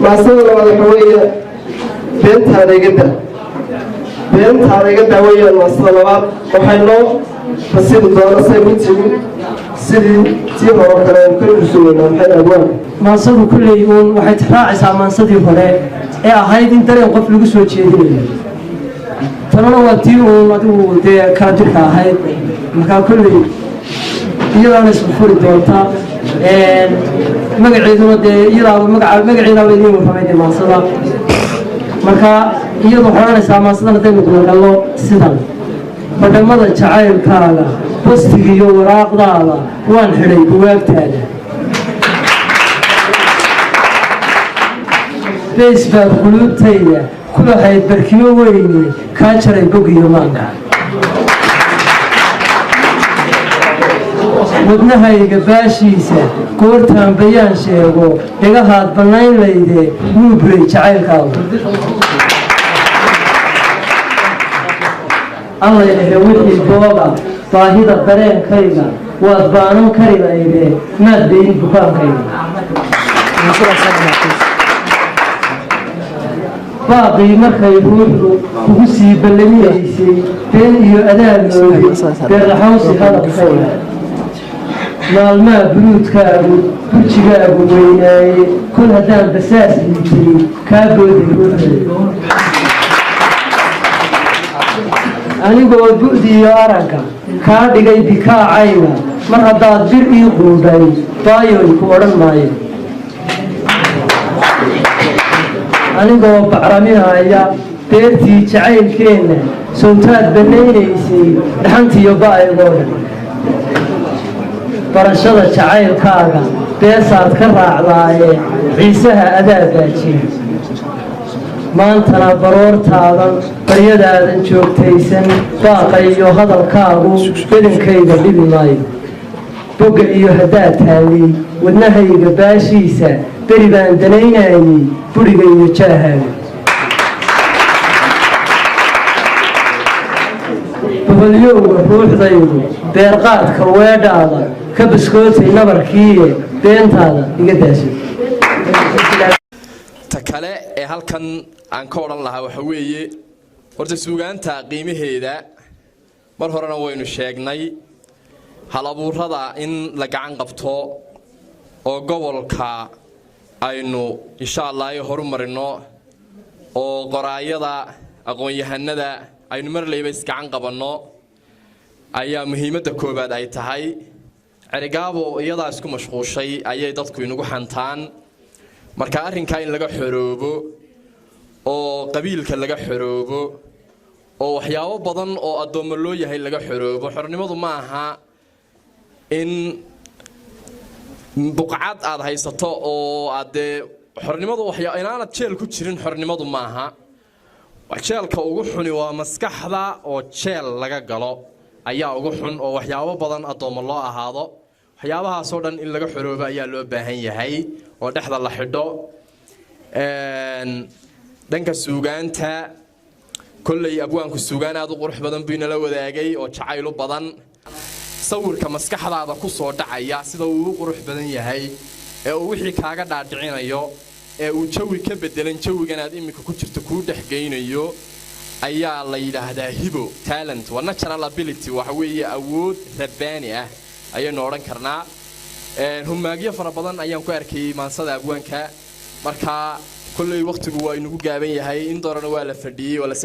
ما صدر على حوية بنت هذا قدر ويا الصلوات وحنو فسيد الدولة سيبتي سيدي تيما وكلام كل رسولنا وحين أبوان ما صدر كل يوم واحد راعس عمان صدر فلان هاي دين ترى وقف لقص وجهي ترى واتيو واتو ده كاتب هاي مكان كل يلا نسمع فوري دولتا مقعدنا ده يلا مقعدنا بدين وفهمي ما صدر marka iyadu xoranaysa ama sidana dadku galo sidan badamada jacaylkaaga postiga iyo waraaqdaada waan xidhay buwaagtaada Facebook qulubtayda kula hayd barkiyo weyni ka jaray bogiyo maanka wadnahayga baashiisa goortaan bayaan sheego dhigahaad bannayn layde wuu buray jacaylkaaga alla ilahe wixii booga baahida dareenkayga waad baanan kari layde maad bayin bukaankayga baaqii markay ruuxdu kugu sii ballamiyaysay been iyo adaabnoodi beerlaxawsi hadalkayga maalmaha buluudkaagu burjigaagu weynaaye kol haddaan basaas liitay kaa boodi ruuxday anigoo bu'di iyo aragga kaa dhigay bikaacayga mar haddaad bir ii quudhay baayoy ku odhan maayo anigoo bacraminaya beertii jacaylkeenna sowtaad bannaynaysay dhaxantiiyo ba'aygoo dhan barashada jacaylkaaga beesaad ka raacdaaye ciisaha adaa baajiye maantana baroortaadan baryadaadan joogtaysan baaqa iyo hadalkaagu badankayga dhibi maayo bogga iyo haddaad taagay wadnahayga baashiisa beri baan danaynayay buriga iyo jaahaaga boholyowga ruuxdaydu beerqaadka weedhaada ka baskootay nabarkiiye beentaada iga daashay ta kale ee halkan aan ka odhan lahaa waxa weeye horta suugaanta qiimaheeda mar horena waynu sheegnay hal abuurada in la gacan qabto oo gobolka aynu insha Allah ay horumarino oo qoraayada aqoon-yahanada aynu mar leeyahay gacan qabanno ayaa muhiimadda koobaad ay tahay arigaabo iyada isku mashquushay ayay dadku inagu xantaan marka arrinka in laga xoroobo oo qabiilka laga xoroobo oo waxyaabo badan oo adoomo loo yahay laga xoroobo xornimadu ma aha in buqcad aad haysato oo aad xornimadu waxyaabo inaanad jeel ku jirin xornimadu ma aha waxjeelka ugu xuni waa maskaxda oo jeel laga galo ayaa ugu xun oo waxyaabo badan adoomo loo ahaado waxyaabahaas oo dhan in laga xoroobo ayaa loo baahan yahay oo dhexda la xidho dhanka suugaanta kullay abwaanku suugaan aad u qurux badan buu inala wadaagay oo jacayl badan sawirka maskaxdaada ku soo dhacaya sida uu u qurux badan yahay ee uu wixii kaaga dhaadhicinayo ee uu jawi ka bedelan jawigan aad imika ku jirto ku dhaxgeynayo ayaa la yiraahdaa hibo talent wa natural ability waxa weeye awood rabbaani ah ayaynu oran karnaa humaagiyo fara badan ayaan ku arkay maansada abwaanka marka kullay waqtigu waa inagu gaaban yahay in doorana waa la fadhiyay wala